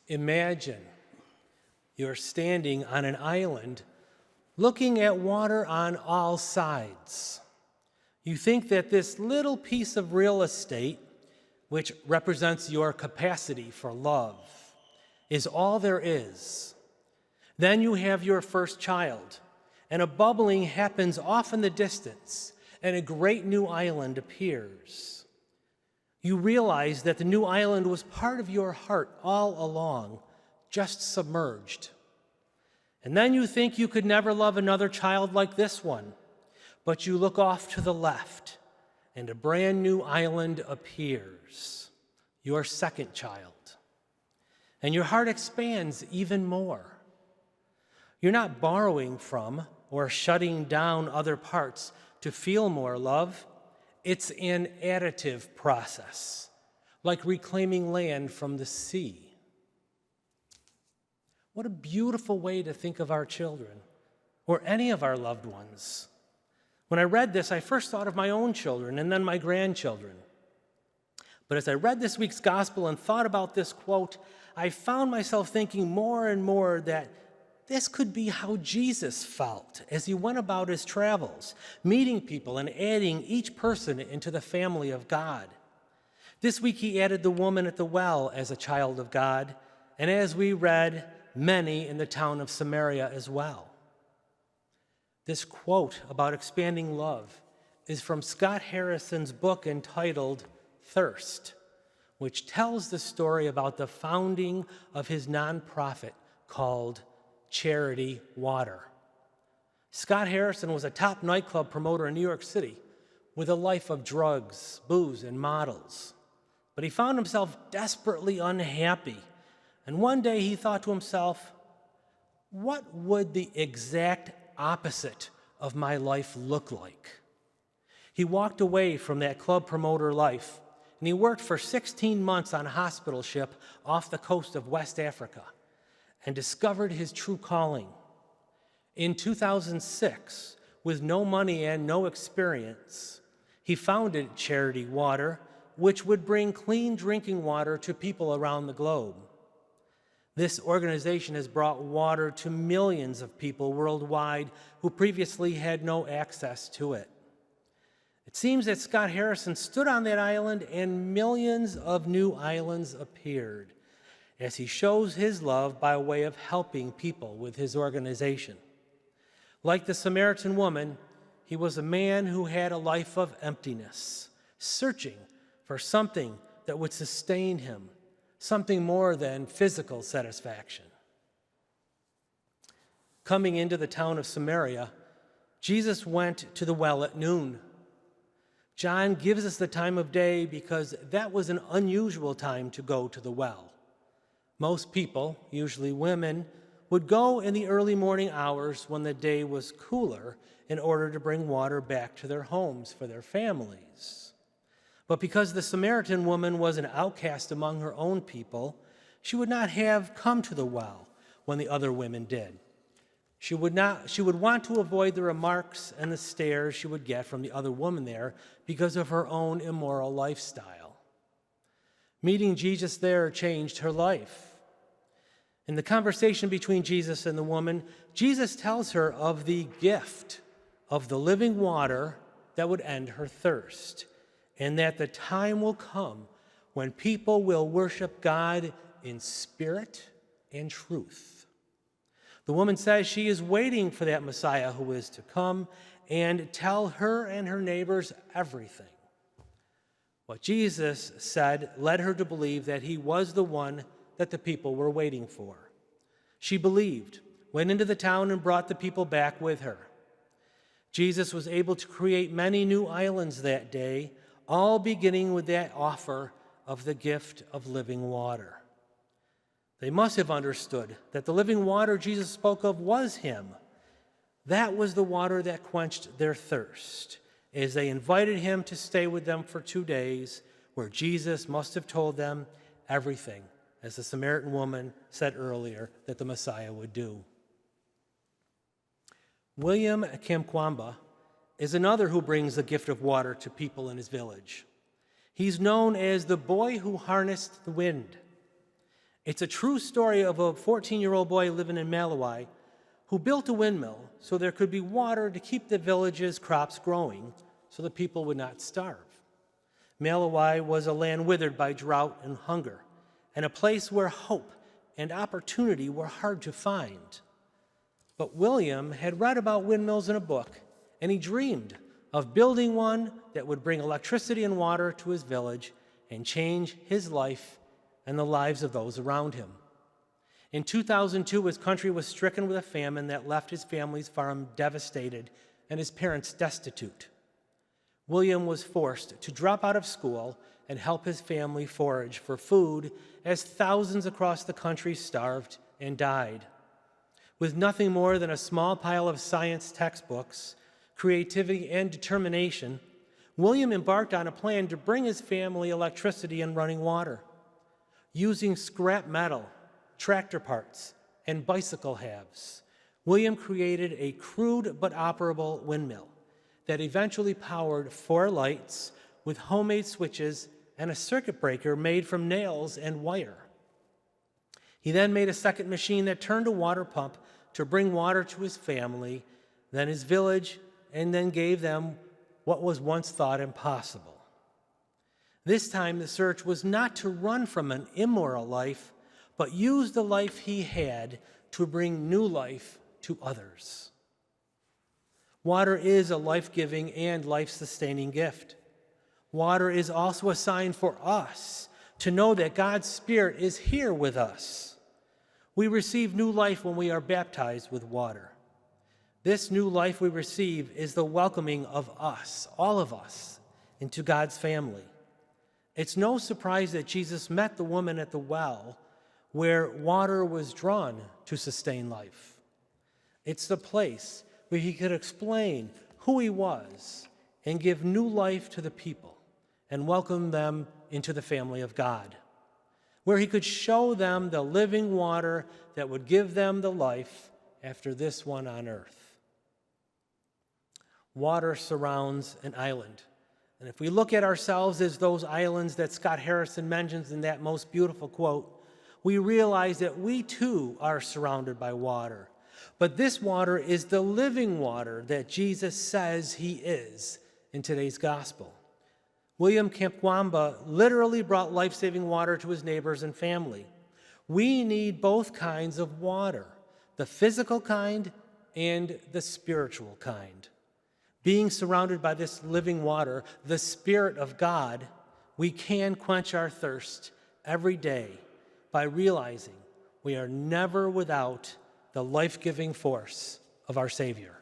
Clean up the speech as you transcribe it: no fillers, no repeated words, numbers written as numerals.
Imagine you're standing on an island looking at water on all sides. You think that this little piece of real estate, which represents your capacity for love, is all there is. Then you have your first child, and a bubbling happens off in the distance, and a great new island appears. You realize that the new island was part of your heart all along, just submerged. And then you think you could never love another child like this one, but you look off to the left, and a brand new island appears, your second child. And your heart expands even more. You're not borrowing from or shutting down other parts to feel more love. It's an additive process, like reclaiming land from the sea. What a beautiful way to think of our children, or any of our loved ones. When I read this, I first thought of my own children and then my grandchildren. But as I read this week's gospel and thought about this quote, I found myself thinking more and more that this could be how Jesus felt as he went about his travels, meeting people and adding each person into the family of God. This week he added the woman at the well as a child of God, and as we read, many in the town of Samaria as well. This quote about expanding love is from Scott Harrison's book entitled Thirst, which tells the story about the founding of his nonprofit called Charity Water. Scott Harrison was a top nightclub promoter in New York City with a life of drugs, booze, and models. But he found himself desperately unhappy. And one day he thought to himself, what would the exact opposite of my life look like? He walked away from that club promoter life, and he worked for 16 months on a hospital ship off the coast of West Africa and discovered his true calling. In 2006, with no money and no experience, he founded Charity Water, which would bring clean drinking water to people around the globe. This organization has brought water to millions of people worldwide who previously had no access to it. It seems that Scott Harrison stood on that island and millions of new islands appeared as he shows his love by way of helping people with his organization. Like the Samaritan woman, he was a man who had a life of emptiness, searching for something that would sustain him, something more than physical satisfaction. Coming into the town of Samaria, Jesus went to the well at noon. John gives us the time of day because that was an unusual time to go to the well. Most people, usually women, would go in the early morning hours when the day was cooler in order to bring water back to their homes for their families. But because the Samaritan woman was an outcast among her own people, she would not have come to the well when the other women did. She would want to avoid the remarks and the stares she would get from the other woman there because of her own immoral lifestyle. Meeting Jesus there changed her life. In the conversation between Jesus and the woman, Jesus tells her of the gift of the living water that would end her thirst, and that the time will come when people will worship God in spirit and truth. The woman says she is waiting for that Messiah who is to come and tell her and her neighbors everything. What Jesus said led her to believe that he was the one that the people were waiting for. She believed, went into the town, and brought the people back with her. Jesus was able to create many new islands that day, all beginning with that offer of the gift of living water. They must have understood that the living water Jesus spoke of was him. That was the water that quenched their thirst, as they invited him to stay with them for 2 days, where Jesus must have told them everything, as the Samaritan woman said earlier, that the Messiah would do. William Kamkwamba is another who brings the gift of water to people in his village. He's known as the boy who harnessed the wind. It's a true story of a 14-year-old boy living in Malawi who built a windmill so there could be water to keep the village's crops growing so the people would not starve. Malawi was a land withered by drought and hunger, and a place where hope and opportunity were hard to find. But William had read about windmills in a book, and he dreamed of building one that would bring electricity and water to his village and change his life and the lives of those around him. In 2002, his country was stricken with a famine that left his family's farm devastated and his parents destitute. William was forced to drop out of school and help his family forage for food as thousands across the country starved and died. With nothing more than a small pile of science textbooks, creativity, and determination, William embarked on a plan to bring his family electricity and running water. Using scrap metal, tractor parts, and bicycle halves, William created a crude but operable windmill that eventually powered 4 lights with homemade switches and a circuit breaker made from nails and wire. He then made a second machine that turned a water pump to bring water to his family, then his village, and then gave them what was once thought impossible. This time, the search was not to run from an immoral life, but use the life he had to bring new life to others. Water is a life-giving and life-sustaining gift. Water is also a sign for us to know that God's Spirit is here with us. We receive new life when we are baptized with water. This new life we receive is the welcoming of us, all of us, into God's family. It's no surprise that Jesus met the woman at the well where water was drawn to sustain life. It's the place where he could explain who he was and give new life to the people and welcome them into the family of God, where he could show them the living water that would give them the life after this one on earth. Water surrounds an island. And if we look at ourselves as those islands that Scott Harrison mentions in that most beautiful quote, we realize that we too are surrounded by water. But this water is the living water that Jesus says he is in today's gospel. William Kamkwamba literally brought life-saving water to his neighbors and family. We need both kinds of water, the physical kind and the spiritual kind. Being surrounded by this living water, the Spirit of God, we can quench our thirst every day by realizing we are never without the life-giving force of our Savior.